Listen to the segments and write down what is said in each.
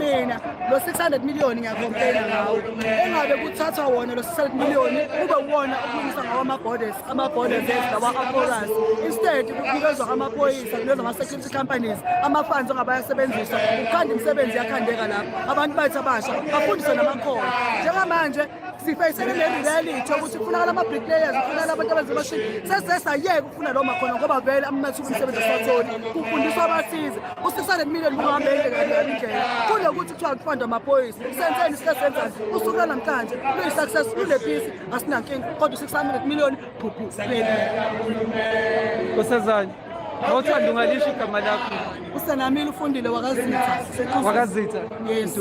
mina lo 600 million ngiyacomplaina ngawo engabe kuthathwa wona lo 600 million kube wona ukulungisa ngawo ama-borders lawa-aporas instead kubikezwa amaphoyisa kubikezwa ama-security companies ama-funds ongabayasebenzisa ukhanda imisebenzi yakhandeka lapho abantu bethu abasha bafundiswe namakhono njengamanje sifeyisele le-reality ukuthi kufunakala ama-bricklayers kufunakala abantu abenza amashini sesesayeke ukufuna lawo makhono ngoba vele amathuba imisebenzi asatholi kufundiswa abasize u-600 million kungahambe indlela kunokuthi kuthiwa kufundwa amaphoyisa senzeni sikesenzani usuku lanamhlanje luyi-success lunebhisi asinankinga kodwa u-600 million phuphu Nkosazana awuthanda ungalisho igama lakho uSenamile ufundile wakazitha yes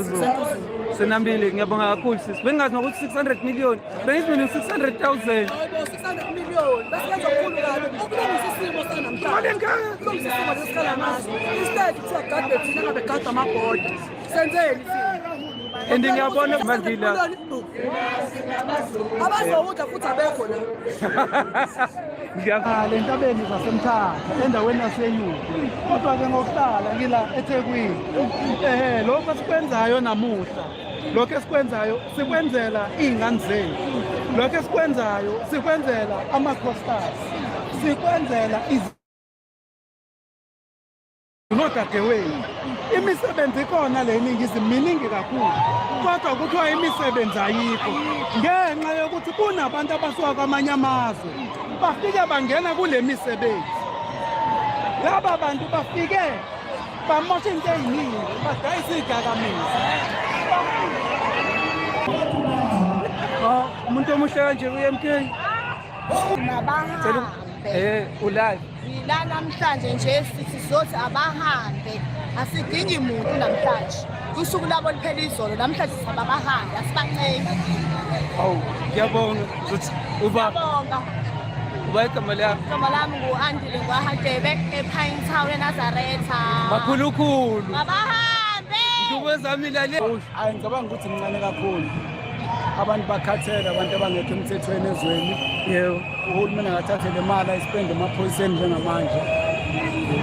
Senambile ngiyabonga kakhulu sisi bengazi nokuthi 600 million bengithi mina 600,000 600 million besiyenza okukhulu kabi ukulungisa isimo sanamhlanje ukulungisa isimo lesikhala ngaso instead kuthiwa gade thina ngabe gade amabhoda senzeni and ngiyabona mandila abazowuda futhi abekho la le ntabeni zasemthatha endaweni yaseyupi kodwa-ke ngokuhlala ngila eThekwini lokho esikwenzayo namuhla lokho esikwenzayo sikwenzela iy'ngane zethu lokho esikwenzayo sikwenzela ama-costas sikwenzela nodadewenu imisebenzi ikhona le ningizimu miningi kakhulu kodwa kuthiwa imisebenzi ayikho ngenxa yokuthi kunabantu abasuka kwamanye amazwe bafike bangena kule misebenzi laba bantu bafike bamosha into eyiningi badayisa iy'dakamizwa umuntu omuhle kanje u-MK nabahambe ulive la namhlanje nje sithi sizothi abahambe asidingi muntu namhlanje usuku labo liphela izolo namhlanje sihamba bahambe asibancengi ngiyabonga ukuthi uba igama lakho igama lami ngu-Andile Ngwahadebe ePine Town eNazaretha makhulukhulu abahambe ngubezamila le hayi ngicabanga ukuthi mncane kakhulu abantu bakhathele abantu abangekho emthethweni ezweni yebo uhulumeni angathathe le mali ayisipende emaphoyiseni njengamanje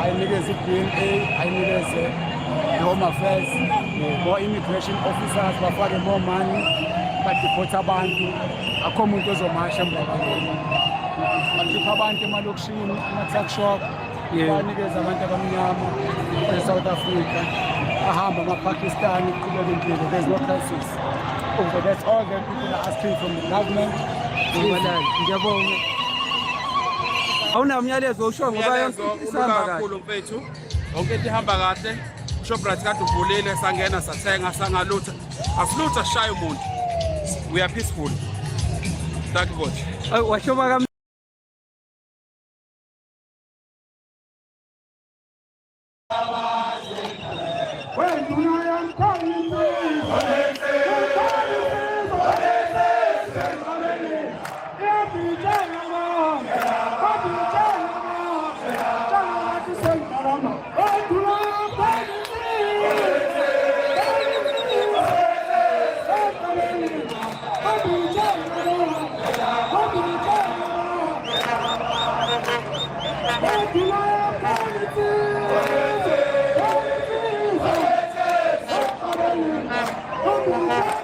ayinikeze i-DNA ayinikeze Home Affairs more immigration officers bafake more money badipothe abantu akho umuntu ozomasha emva kwalokho bakhipha abantu emalokishini ama-tuckshop banikeze abantu abamnyama e-South Africa ahamba ama-Pakistani kuqhubeka impilo there's no crisis. Okay, that's all that people are asking from the government. Ngiyabonga. Awunamyalezo usho ngoba yonke isihamba kakhulu mfethu. Yonke into ihamba kahle. Shoprite kade uvulile sangena sathenga sangalutha. Asilutha shaya umuntu. We are peaceful. Thank you God. Washoba Come on.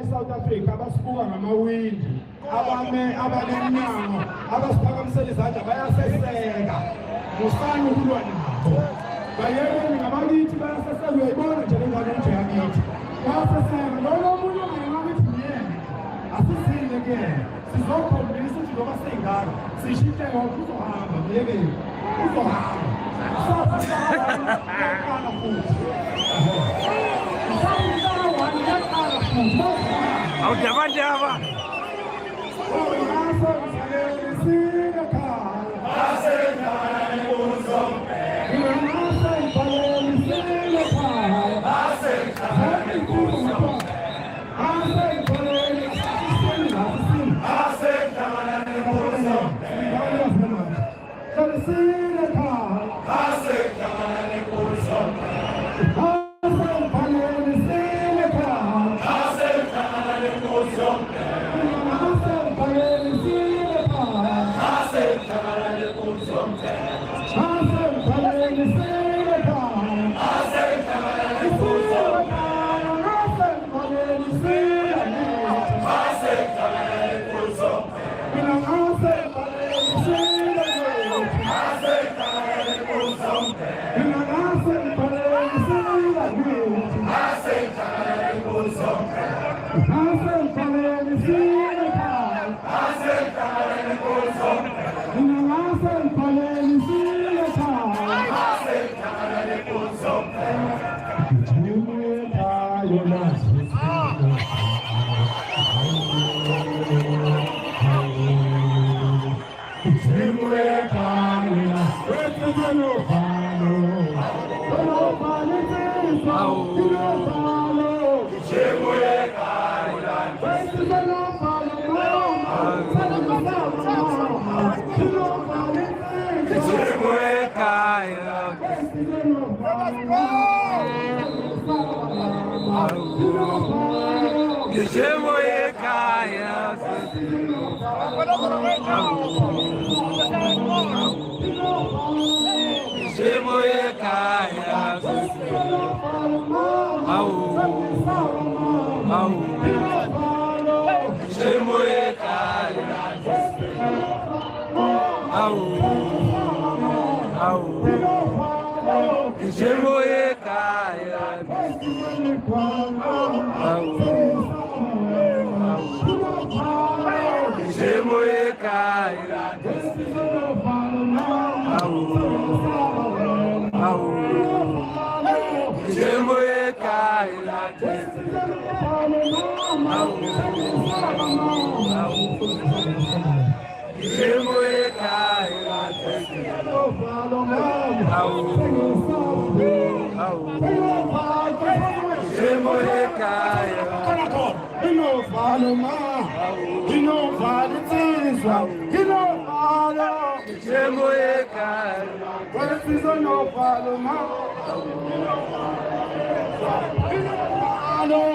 South Africa abasibuka ngamawindi abaneminyango abasiphakamisela izandla bayaseseka musani ukulwa nabo bayekeni ngabakithi bayaseseka uyayibona nje lengane nje yakithi bayaseseka lolo omunye ngakithi yena asisile ke sizokhombisa ukuthi ngoba seyingane sishite yonke uzohamba yekeni uzohamba Java.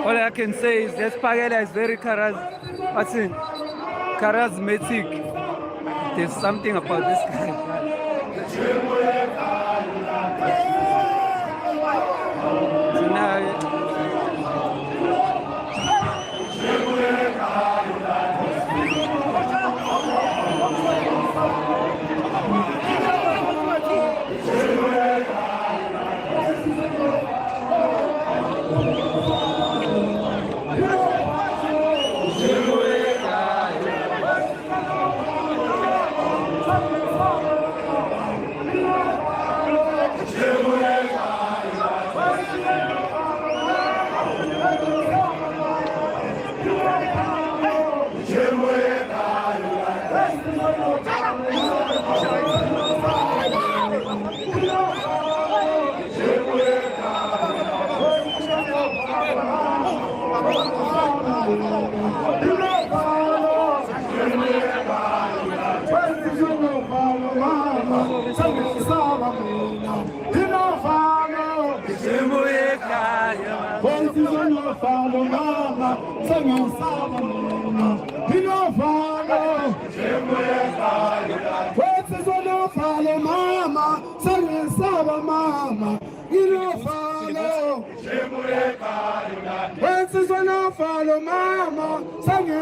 All I can say is this Pagela is very charismatic. There's something about this guy. Mama,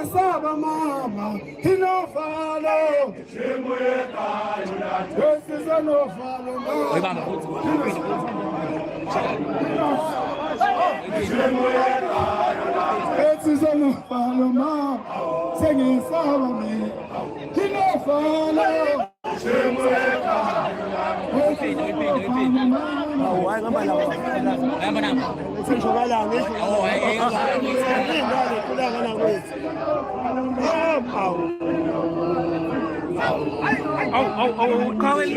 Sengiyasaba mama, inofalo. Wesiza nofalo mama. Wesiza nofalo mama. Sengiyasaba mina, inofalo. Au, kawel